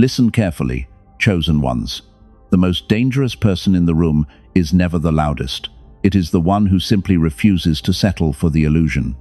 Listen carefully, chosen ones. The most dangerous person in the room is never the loudest. It is the one who simply refuses to settle for the illusion.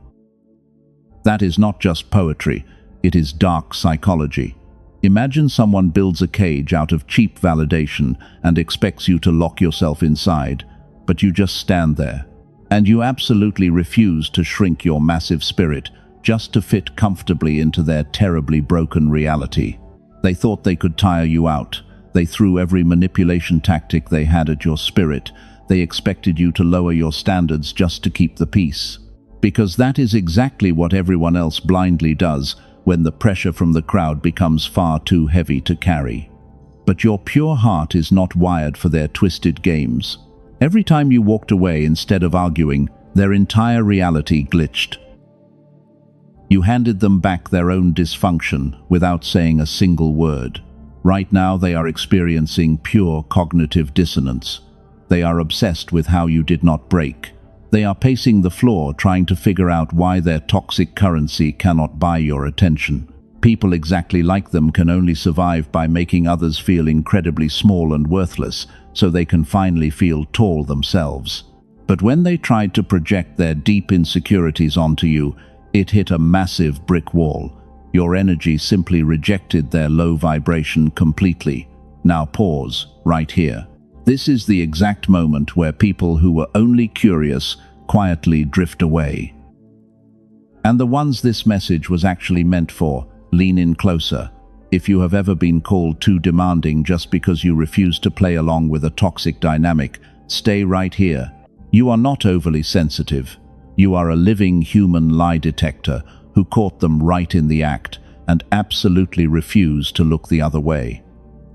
That is not just poetry, it is dark psychology. Imagine someone builds a cage out of cheap validation and expects you to lock yourself inside, but you just stand there. And you absolutely refuse to shrink your massive spirit just to fit comfortably into their terribly broken reality. They thought they could tire you out. They threw every manipulation tactic they had at your spirit. They expected you to lower your standards just to keep the peace. Because that is exactly what everyone else blindly does when the pressure from the crowd becomes far too heavy to carry. But your pure heart is not wired for their twisted games. Every time you walked away instead of arguing, their entire reality glitched. You handed them back their own dysfunction without saying a single word. Right now they are experiencing pure cognitive dissonance. They are obsessed with how you did not break. They are pacing the floor trying to figure out why their toxic currency cannot buy your attention. People exactly like them can only survive by making others feel incredibly small and worthless, so they can finally feel tall themselves. But when they tried to project their deep insecurities onto you, it hit a massive brick wall. Your energy simply rejected their low vibration completely. Now pause, right here. This is the exact moment where people who were only curious quietly drift away. And the ones this message was actually meant for, lean in closer. If you have ever been called too demanding just because you refuse to play along with a toxic dynamic, stay right here. You are not overly sensitive. You are a living human lie detector who caught them right in the act and absolutely refused to look the other way.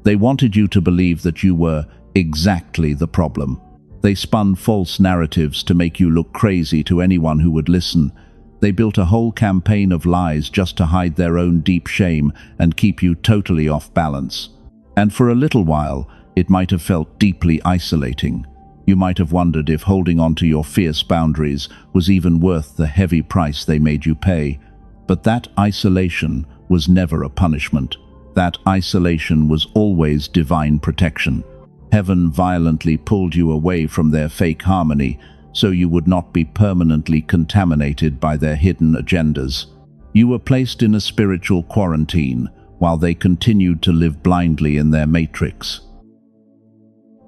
They wanted you to believe that you were exactly the problem. They spun false narratives to make you look crazy to anyone who would listen. They built a whole campaign of lies just to hide their own deep shame and keep you totally off balance. And for a little while, it might have felt deeply isolating. You might have wondered if holding on to your fierce boundaries was even worth the heavy price they made you pay. But that isolation was never a punishment. That isolation was always divine protection. Heaven violently pulled you away from their fake harmony, so you would not be permanently contaminated by their hidden agendas. You were placed in a spiritual quarantine, while they continued to live blindly in their matrix.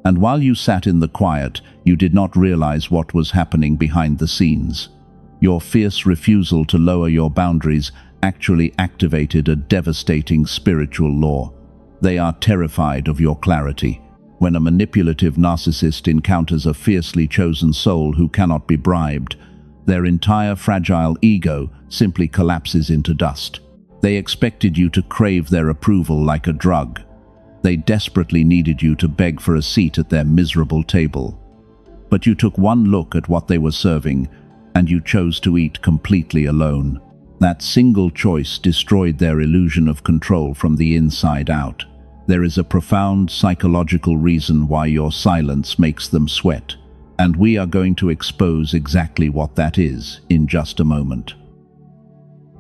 And while you sat in the quiet, you did not realize what was happening behind the scenes. Your fierce refusal to lower your boundaries actually activated a devastating spiritual law. They are terrified of your clarity. When a manipulative narcissist encounters a fiercely chosen soul who cannot be bribed, their entire fragile ego simply collapses into dust. They expected you to crave their approval like a drug. They desperately needed you to beg for a seat at their miserable table. But you took one look at what they were serving, and you chose to eat completely alone. That single choice destroyed their illusion of control from the inside out. There is a profound psychological reason why your silence makes them sweat, and we are going to expose exactly what that is in just a moment.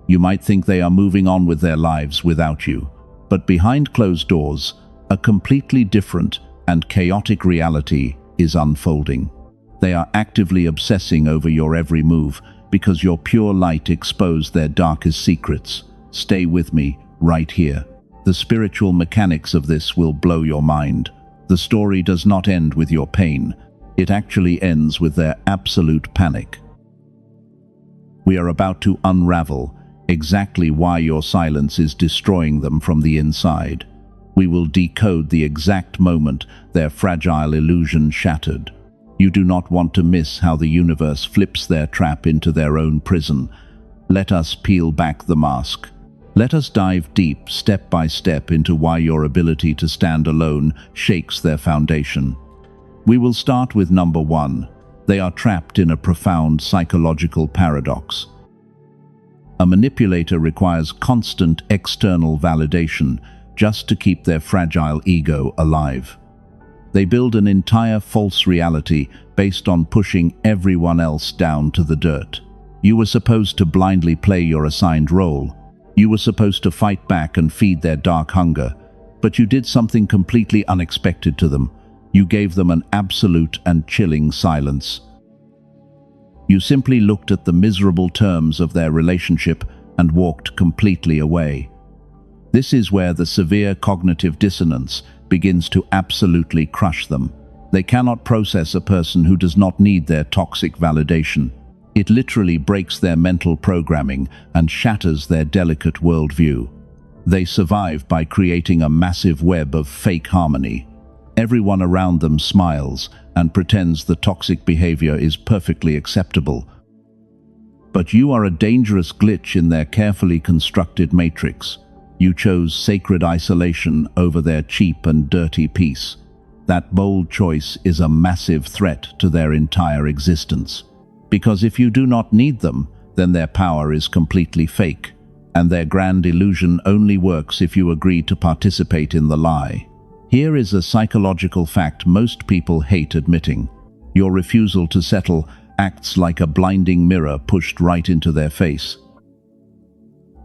You might think they are moving on with their lives without you, but behind closed doors, a completely different and chaotic reality is unfolding. They are actively obsessing over your every move because your pure light exposed their darkest secrets. Stay with me right here. The spiritual mechanics of this will blow your mind. The story does not end with your pain. It actually ends with their absolute panic. We are about to unravel exactly why your silence is destroying them from the inside. We will decode the exact moment their fragile illusion shattered. You do not want to miss how the universe flips their trap into their own prison. Let us peel back the mask. Let us dive deep, step by step, into why your ability to stand alone shakes their foundation. We will start with number 1. They are trapped in a profound psychological paradox. A manipulator requires constant external validation just to keep their fragile ego alive. They build an entire false reality based on pushing everyone else down to the dirt. You were supposed to blindly play your assigned role. You were supposed to fight back and feed their dark hunger. But you did something completely unexpected to them. You gave them an absolute and chilling silence. You simply looked at the miserable terms of their relationship and walked completely away. This is where the severe cognitive dissonance begins to absolutely crush them. They cannot process a person who does not need their toxic validation. It literally breaks their mental programming and shatters their delicate worldview. They survive by creating a massive web of fake harmony. Everyone around them smiles and pretends the toxic behavior is perfectly acceptable. But you are a dangerous glitch in their carefully constructed matrix. You chose sacred isolation over their cheap and dirty peace. That bold choice is a massive threat to their entire existence. Because if you do not need them, then their power is completely fake, and their grand illusion only works if you agree to participate in the lie. Here is a psychological fact most people hate admitting. Your refusal to settle acts like a blinding mirror pushed right into their face.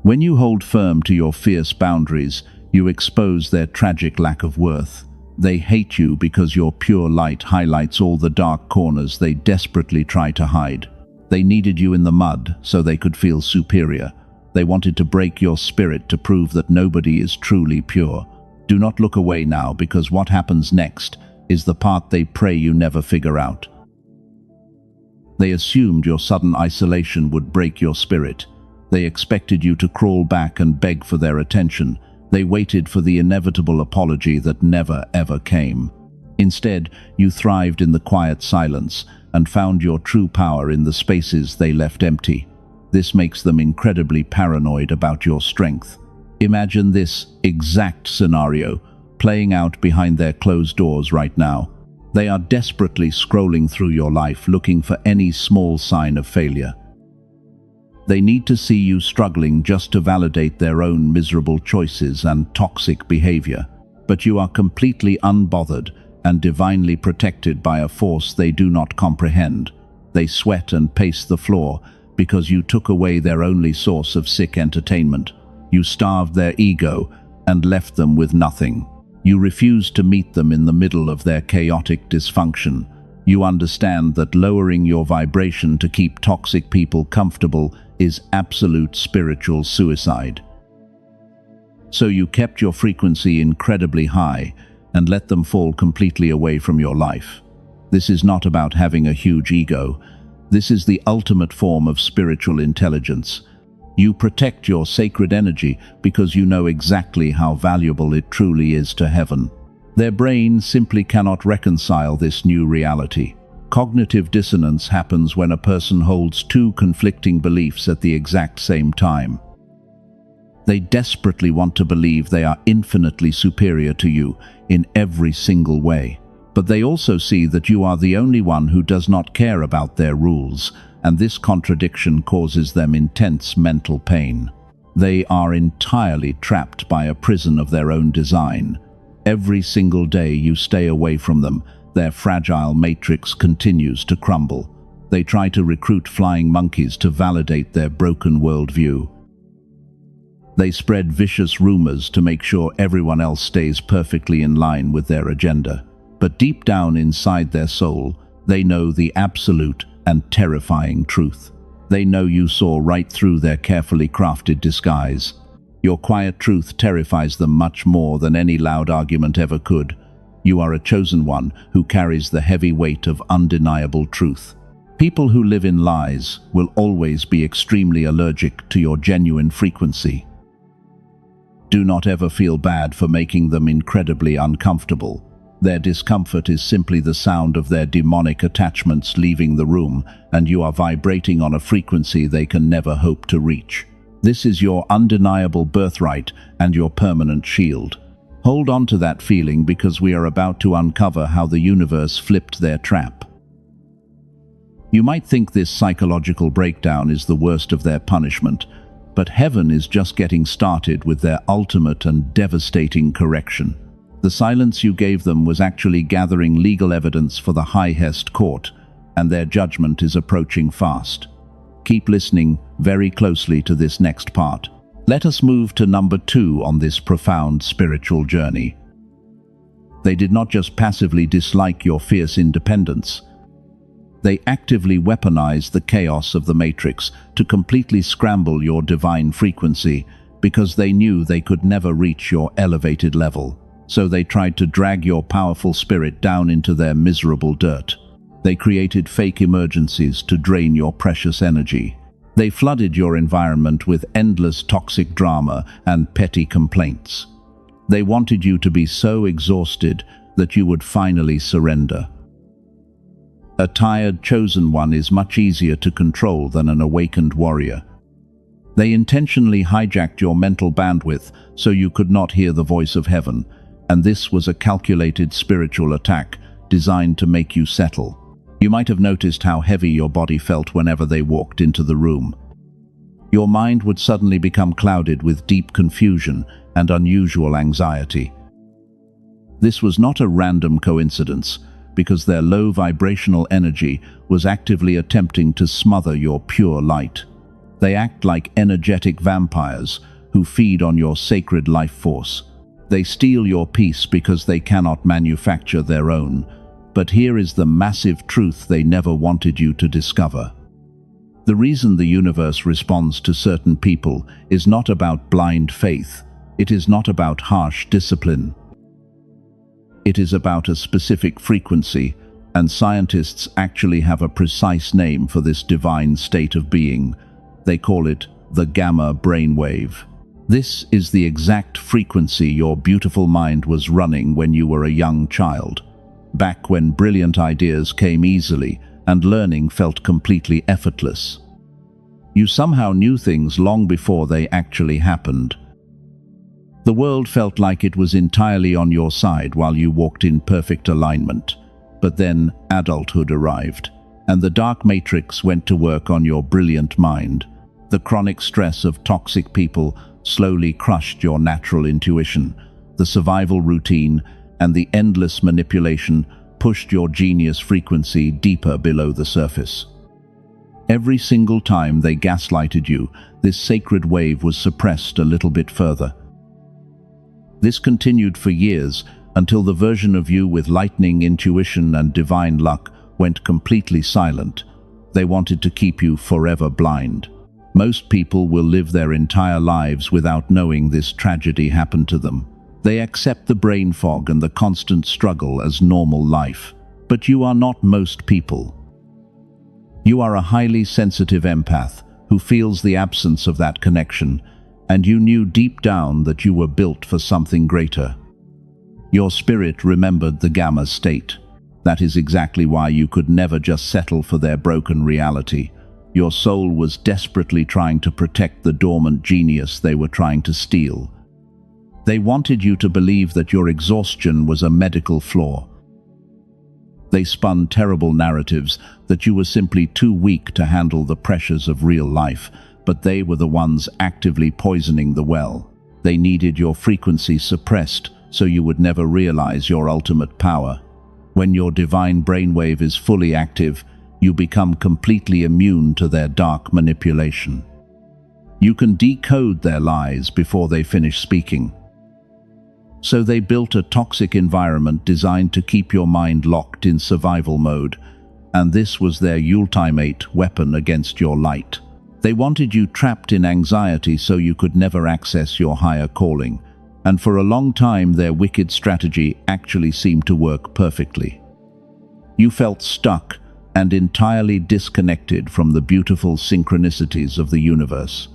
When you hold firm to your fierce boundaries, you expose their tragic lack of worth. They hate you because your pure light highlights all the dark corners they desperately try to hide. They needed you in the mud so they could feel superior. They wanted to break your spirit to prove that nobody is truly pure. Do not look away now, because what happens next is the part they pray you never figure out. They assumed your sudden isolation would break your spirit. They expected you to crawl back and beg for their attention. They waited for the inevitable apology that never ever came. Instead, you thrived in the quiet silence and found your true power in the spaces they left empty. This makes them incredibly paranoid about your strength. Imagine this exact scenario playing out behind their closed doors right now. They are desperately scrolling through your life looking for any small sign of failure. They need to see you struggling just to validate their own miserable choices and toxic behavior. But you are completely unbothered and divinely protected by a force they do not comprehend. They sweat and pace the floor because you took away their only source of sick entertainment. You starved their ego and left them with nothing. You refused to meet them in the middle of their chaotic dysfunction. You understand that lowering your vibration to keep toxic people comfortable is absolute spiritual suicide. So you kept your frequency incredibly high and let them fall completely away from your life. This is not about having a huge ego. This is the ultimate form of spiritual intelligence. You protect your sacred energy because you know exactly how valuable it truly is to heaven. Their brain simply cannot reconcile this new reality. Cognitive dissonance happens when a person holds two conflicting beliefs at the exact same time. They desperately want to believe they are infinitely superior to you in every single way. But they also see that you are the only one who does not care about their rules, and this contradiction causes them intense mental pain. They are entirely trapped by a prison of their own design. Every single day you stay away from them, their fragile matrix continues to crumble. They try to recruit flying monkeys to validate their broken worldview. They spread vicious rumors to make sure everyone else stays perfectly in line with their agenda. But deep down inside their soul, they know the absolute and terrifying truth. They know you saw right through their carefully crafted disguise. Your quiet truth terrifies them much more than any loud argument ever could. You are a chosen one who carries the heavy weight of undeniable truth. People who live in lies will always be extremely allergic to your genuine frequency. Do not ever feel bad for making them incredibly uncomfortable. Their discomfort is simply the sound of their demonic attachments leaving the room, and you are vibrating on a frequency they can never hope to reach. This is your undeniable birthright and your permanent shield. Hold on to that feeling, because we are about to uncover how the universe flipped their trap. You might think this psychological breakdown is the worst of their punishment, but heaven is just getting started with their ultimate and devastating correction. The silence you gave them was actually gathering legal evidence for the highest court, and their judgment is approaching fast. Keep listening very closely to this next part. Let us move to number 2 on this profound spiritual journey. They did not just passively dislike your fierce independence. They actively weaponized the chaos of the Matrix to completely scramble your divine frequency because they knew they could never reach your elevated level. So they tried to drag your powerful spirit down into their miserable dirt. They created fake emergencies to drain your precious energy. They flooded your environment with endless toxic drama and petty complaints. They wanted you to be so exhausted that you would finally surrender. A tired, chosen one is much easier to control than an awakened warrior. They intentionally hijacked your mental bandwidth so you could not hear the voice of heaven, and this was a calculated spiritual attack designed to make you settle. You might have noticed how heavy your body felt whenever they walked into the room. Your mind would suddenly become clouded with deep confusion and unusual anxiety. This was not a random coincidence, because their low vibrational energy was actively attempting to smother your pure light. They act like energetic vampires who feed on your sacred life force. They steal your peace because they cannot manufacture their own. But here is the massive truth they never wanted you to discover. The reason the universe responds to certain people is not about blind faith. It is not about harsh discipline. It is about a specific frequency, and scientists actually have a precise name for this divine state of being. They call it the gamma brainwave. This is the exact frequency your beautiful mind was running when you were a young child, back when brilliant ideas came easily and learning felt completely effortless. You somehow knew things long before they actually happened. The world felt like it was entirely on your side while you walked in perfect alignment. But then adulthood arrived, and the dark matrix went to work on your brilliant mind. The chronic stress of toxic people slowly crushed your natural intuition. The survival routine and the endless manipulation pushed your genius frequency deeper below the surface. Every single time they gaslighted you, this sacred wave was suppressed a little bit further. This continued for years, until the version of you with lightning intuition and divine luck went completely silent. They wanted to keep you forever blind. Most people will live their entire lives without knowing this tragedy happened to them. They accept the brain fog and the constant struggle as normal life. But you are not most people. You are a highly sensitive empath who feels the absence of that connection, and you knew deep down that you were built for something greater. Your spirit remembered the gamma state. That is exactly why you could never just settle for their broken reality. Your soul was desperately trying to protect the dormant genius they were trying to steal. They wanted you to believe that your exhaustion was a medical flaw. They spun terrible narratives that you were simply too weak to handle the pressures of real life, but they were the ones actively poisoning the well. They needed your frequency suppressed so you would never realize your ultimate power. When your divine brainwave is fully active, you become completely immune to their dark manipulation. You can decode their lies before they finish speaking. So they built a toxic environment designed to keep your mind locked in survival mode, and this was their ultimate weapon against your light. They wanted you trapped in anxiety so you could never access your higher calling, and for a long time their wicked strategy actually seemed to work perfectly. You felt stuck and entirely disconnected from the beautiful synchronicities of the universe.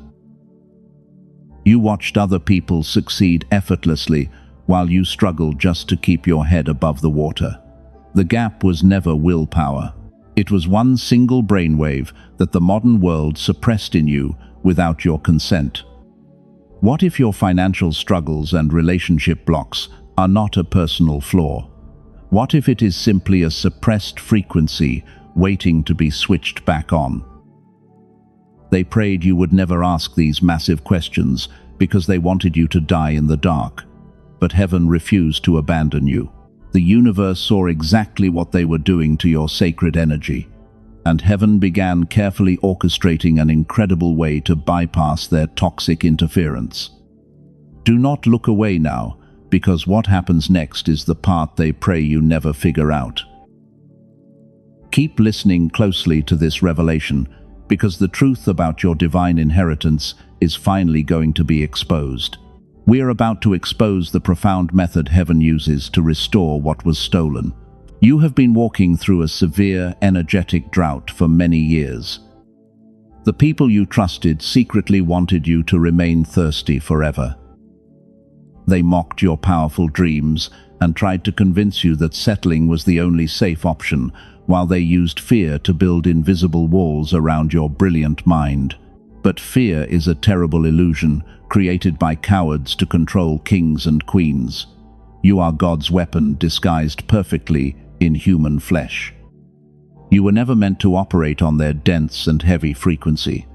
You watched other people succeed effortlessly while you struggled just to keep your head above the water. The gap was never willpower. It was one single brainwave that the modern world suppressed in you without your consent. What if your financial struggles and relationship blocks are not a personal flaw? What if it is simply a suppressed frequency waiting to be switched back on? They prayed you would never ask these massive questions because they wanted you to die in the dark. But heaven refused to abandon you. The universe saw exactly what they were doing to your sacred energy, and heaven began carefully orchestrating an incredible way to bypass their toxic interference. Do not look away now, because what happens next is the part they pray you never figure out. Keep listening closely to this revelation, because the truth about your divine inheritance is finally going to be exposed. We are about to expose the profound method heaven uses to restore what was stolen. You have been walking through a severe, energetic drought for many years. The people you trusted secretly wanted you to remain thirsty forever. They mocked your powerful dreams and tried to convince you that settling was the only safe option, while they used fear to build invisible walls around your brilliant mind. But fear is a terrible illusion created by cowards to control kings and queens. You are God's weapon disguised perfectly in human flesh. You were never meant to operate on their dense and heavy frequency.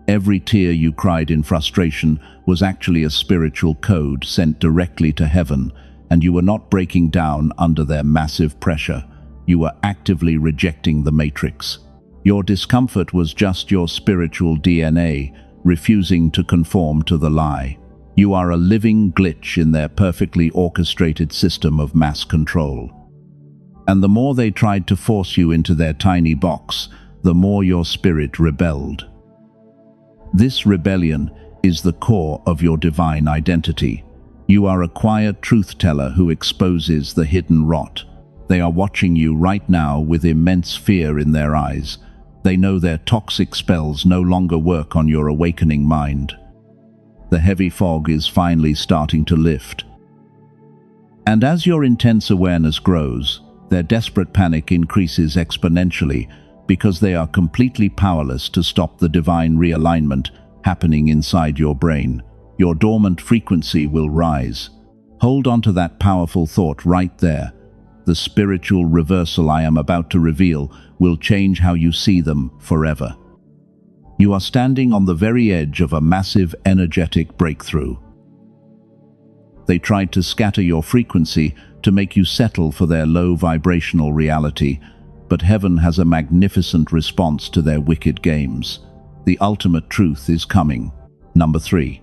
Every tear you cried in frustration was actually a spiritual code sent directly to heaven, and you were not breaking down under their massive pressure. You were actively rejecting the matrix. Your discomfort was just your spiritual DNA, refusing to conform to the lie. You are a living glitch in their perfectly orchestrated system of mass control. And the more they tried to force you into their tiny box, the more your spirit rebelled. This rebellion is the core of your divine identity. You are a quiet truth-teller who exposes the hidden rot. They are watching you right now with immense fear in their eyes. They know their toxic spells no longer work on your awakening mind. The heavy fog is finally starting to lift. And as your intense awareness grows, their desperate panic increases exponentially because they are completely powerless to stop the divine realignment happening inside your brain. Your dormant frequency will rise. Hold on to that powerful thought right there. The spiritual reversal I am about to reveal will change how you see them forever. You are standing on the very edge of a massive energetic breakthrough. They tried to scatter your frequency to make you settle for their low vibrational reality, but heaven has a magnificent response to their wicked games. The ultimate truth is coming. Number 3.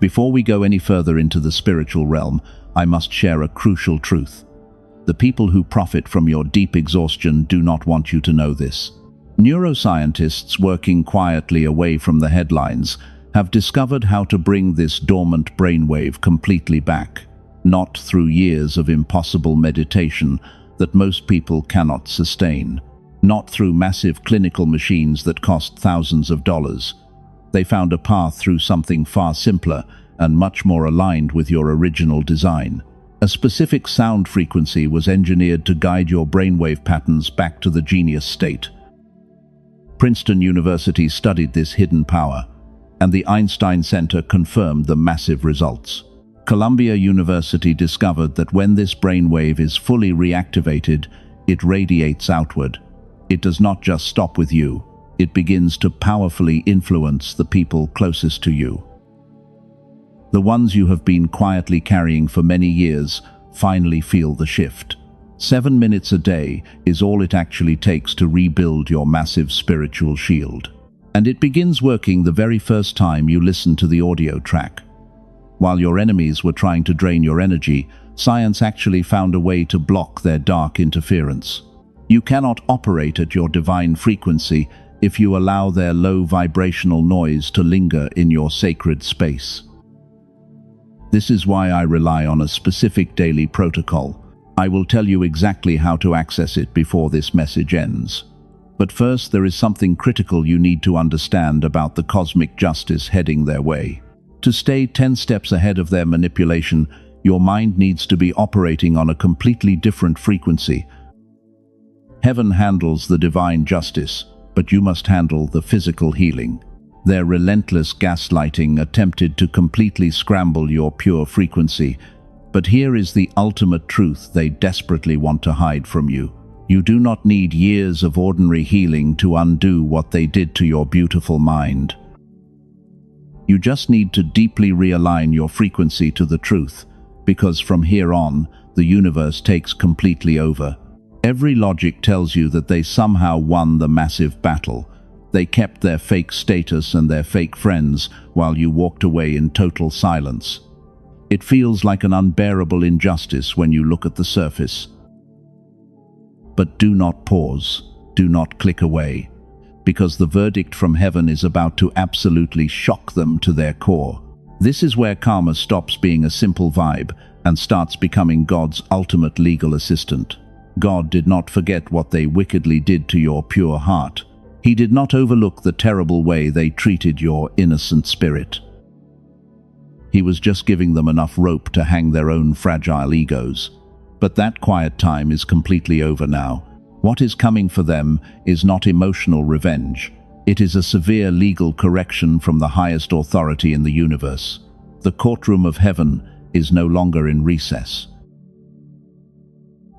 Before we go any further into the spiritual realm, I must share a crucial truth. The people who profit from your deep exhaustion do not want you to know this. Neuroscientists working quietly away from the headlines have discovered how to bring this dormant brainwave completely back, not through years of impossible meditation that most people cannot sustain, not through massive clinical machines that cost thousands of dollars. They found a path through something far simpler and much more aligned with your original design. A specific sound frequency was engineered to guide your brainwave patterns back to the genius state. Princeton University studied this hidden power, and the Einstein Center confirmed the massive results. Columbia University discovered that when this brainwave is fully reactivated, it radiates outward. It does not just stop with you. It begins to powerfully influence the people closest to you. The ones you have been quietly carrying for many years finally feel the shift. 7 minutes a day is all it actually takes to rebuild your massive spiritual shield. And it begins working the very first time you listen to the audio track. While your enemies were trying to drain your energy, science actually found a way to block their dark interference. You cannot operate at your divine frequency if you allow their low vibrational noise to linger in your sacred space. This is why I rely on a specific daily protocol. I will tell you exactly how to access it before this message ends. But first, there is something critical you need to understand about the cosmic justice heading their way. To stay 10 steps ahead of their manipulation, your mind needs to be operating on a completely different frequency. Heaven handles the divine justice, but you must handle the physical healing. Their relentless gaslighting attempted to completely scramble your pure frequency, but here is the ultimate truth they desperately want to hide from you. You do not need years of ordinary healing to undo what they did to your beautiful mind. You just need to deeply realign your frequency to the truth, because from here on, the universe takes completely over. Every logic tells you that they somehow won the massive battle. They kept their fake status and their fake friends while you walked away in total silence. It feels like an unbearable injustice when you look at the surface. But do not pause, do not click away, because the verdict from heaven is about to absolutely shock them to their core. This is where karma stops being a simple vibe and starts becoming God's ultimate legal assistant. God did not forget what they wickedly did to your pure heart. He did not overlook the terrible way they treated your innocent spirit. He was just giving them enough rope to hang their own fragile egos. But that quiet time is completely over now. What is coming for them is not emotional revenge. It is a severe legal correction from the highest authority in the universe. The courtroom of heaven is no longer in recess.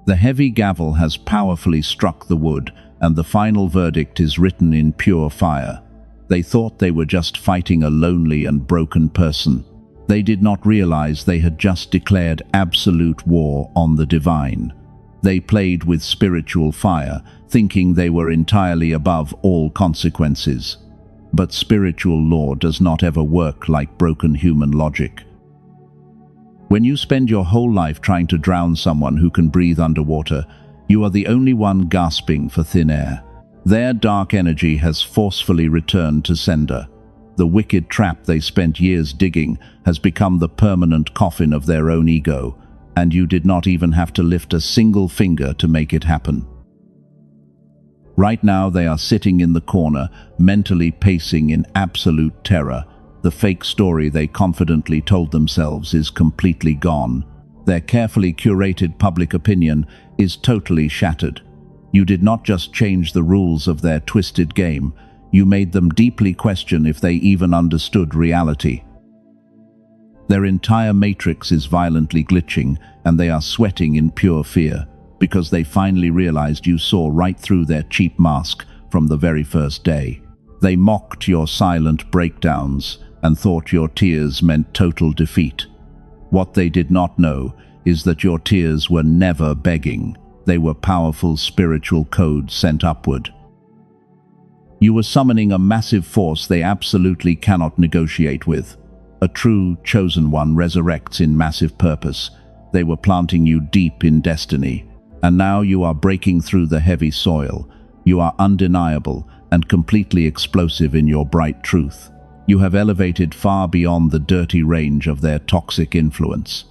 The heavy gavel has powerfully struck the wood, and the final verdict is written in pure fire. They thought they were just fighting a lonely and broken person. They did not realize they had just declared absolute war on the divine. They played with spiritual fire, thinking they were entirely above all consequences. But spiritual law does not ever work like broken human logic. When you spend your whole life trying to drown someone who can breathe underwater, you are the only one gasping for thin air. Their dark energy has forcefully returned to sender. The wicked trap they spent years digging has become the permanent coffin of their own ego, and you did not even have to lift a single finger to make it happen. Right now they are sitting in the corner, mentally pacing in absolute terror. The fake story they confidently told themselves is completely gone. Their carefully curated public opinion is totally shattered. You did not just change the rules of their twisted game, you made them deeply question if they even understood reality. Their entire matrix is violently glitching, and they are sweating in pure fear, because they finally realized you saw right through their cheap mask from the very first day. They mocked your silent breakdowns and thought your tears meant total defeat. What they did not know is that your tears were never begging. They were powerful spiritual codes sent upward. You were summoning a massive force they absolutely cannot negotiate with. A true, chosen one resurrects in massive purpose. They were planting you deep in destiny, and now you are breaking through the heavy soil. You are undeniable and completely explosive in your bright truth. You have elevated far beyond the dirty range of their toxic influence.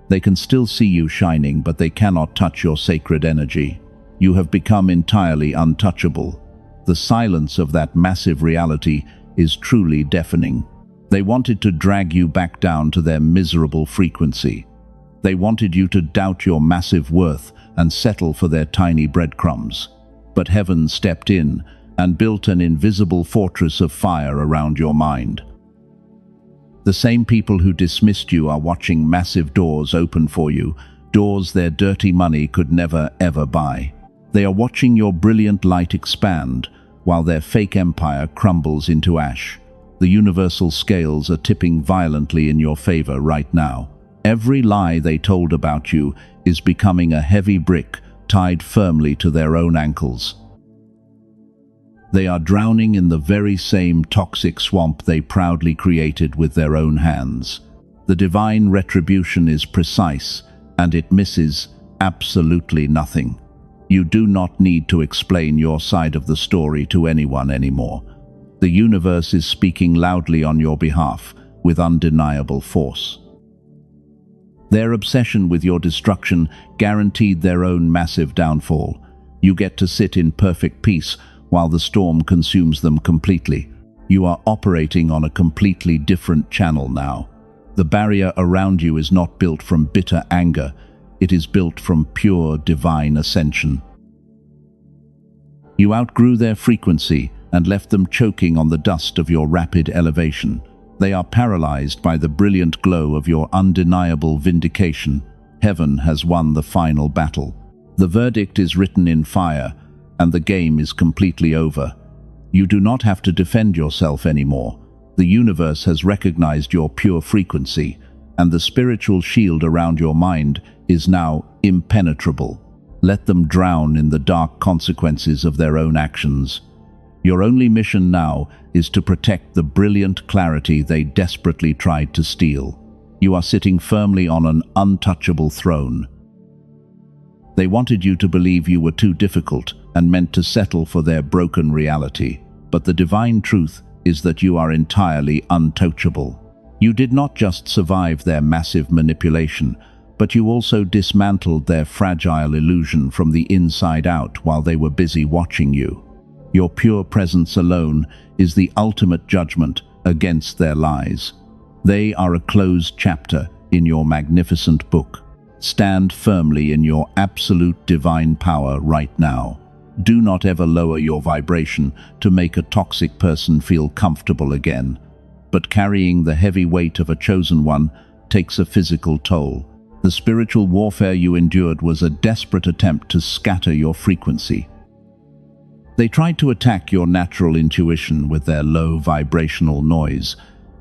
They can still see you shining, but they cannot touch your sacred energy. You have become entirely untouchable. The silence of that massive reality is truly deafening. They wanted to drag you back down to their miserable frequency. They wanted you to doubt your massive worth and settle for their tiny breadcrumbs. But heaven stepped in and built an invisible fortress of fire around your mind. The same people who dismissed you are watching massive doors open for you, doors their dirty money could never ever buy. They are watching your brilliant light expand, while their fake empire crumbles into ash. The universal scales are tipping violently in your favor right now. Every lie they told about you is becoming a heavy brick tied firmly to their own ankles. They are drowning in the very same toxic swamp they proudly created with their own hands. The divine retribution is precise, and it misses absolutely nothing. You do not need to explain your side of the story to anyone anymore. The universe is speaking loudly on your behalf, with undeniable force. Their obsession with your destruction guaranteed their own massive downfall. You get to sit in perfect peace while the storm consumes them completely. You are operating on a completely different channel now. The barrier around you is not built from bitter anger. It is built from pure divine ascension. You outgrew their frequency and left them choking on the dust of your rapid elevation. They are paralyzed by the brilliant glow of your undeniable vindication. Heaven has won the final battle. The verdict is written in fire, and the game is completely over. You do not have to defend yourself anymore. The universe has recognized your pure frequency, and the spiritual shield around your mind is now impenetrable. Let them drown in the dark consequences of their own actions. Your only mission now is to protect the brilliant clarity they desperately tried to steal. You are sitting firmly on an untouchable throne. They wanted you to believe you were too difficult and meant to settle for their broken reality. But the divine truth is that you are entirely untouchable. You did not just survive their massive manipulation, but you also dismantled their fragile illusion from the inside out while they were busy watching you. Your pure presence alone is the ultimate judgment against their lies. They are a closed chapter in your magnificent book. Stand firmly in your absolute divine power right now. Do not ever lower your vibration to make a toxic person feel comfortable again. But carrying the heavy weight of a chosen one takes a physical toll. The spiritual warfare you endured was a desperate attempt to scatter your frequency. They tried to attack your natural intuition with their low vibrational noise.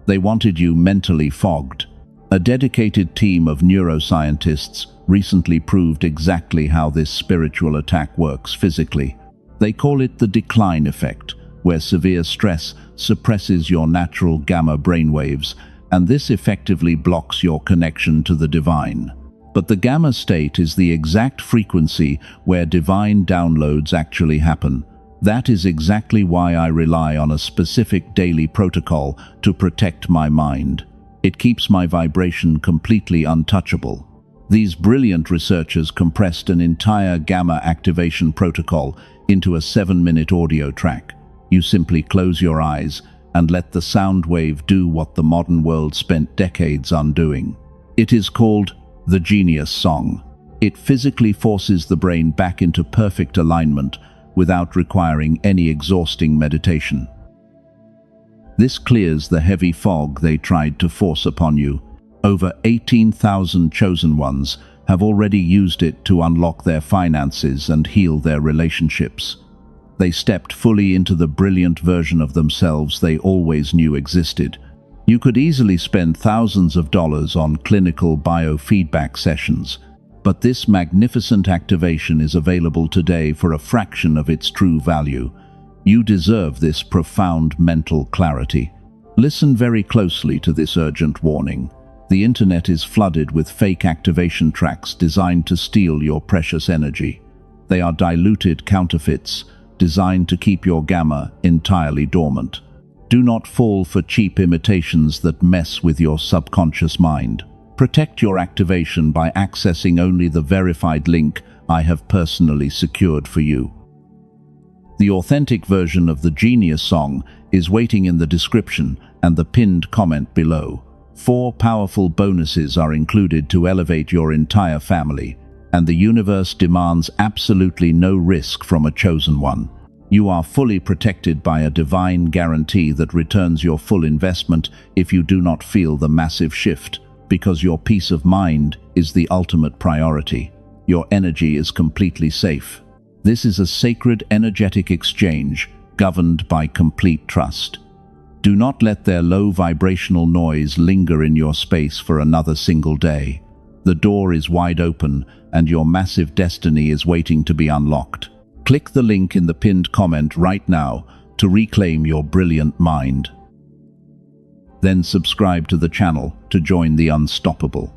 They wanted you mentally fogged. A dedicated team of neuroscientists recently proved exactly how this spiritual attack works physically. They call it the decline effect, where severe stress suppresses your natural gamma brainwaves, and this effectively blocks your connection to the divine. But the gamma state is the exact frequency where divine downloads actually happen. That is exactly why I rely on a specific daily protocol to protect my mind. It keeps my vibration completely untouchable. These brilliant researchers compressed an entire gamma activation protocol into a 7-minute audio track. You simply close your eyes and let the sound wave do what the modern world spent decades undoing. It is called the Genius Song. It physically forces the brain back into perfect alignment without requiring any exhausting meditation. This clears the heavy fog they tried to force upon you. Over 18,000 chosen ones have already used it to unlock their finances and heal their relationships. They stepped fully into the brilliant version of themselves they always knew existed. You could easily spend thousands of dollars on clinical biofeedback sessions, but this magnificent activation is available today for a fraction of its true value. You deserve this profound mental clarity. Listen very closely to this urgent warning. The internet is flooded with fake activation tracks designed to steal your precious energy. They are diluted counterfeits designed to keep your gamma entirely dormant. Do not fall for cheap imitations that mess with your subconscious mind. Protect your activation by accessing only the verified link I have personally secured for you. The authentic version of the Genius Song is waiting in the description and the pinned comment below. 4 powerful bonuses are included to elevate your entire family, and the universe demands absolutely no risk from a chosen one. You are fully protected by a divine guarantee that returns your full investment if you do not feel the massive shift, because your peace of mind is the ultimate priority. Your energy is completely safe. This is a sacred energetic exchange governed by complete trust. Do not let their low vibrational noise linger in your space for another single day. The door is wide open and your massive destiny is waiting to be unlocked. Click the link in the pinned comment right now to reclaim your brilliant mind. Then subscribe to the channel to join the unstoppable.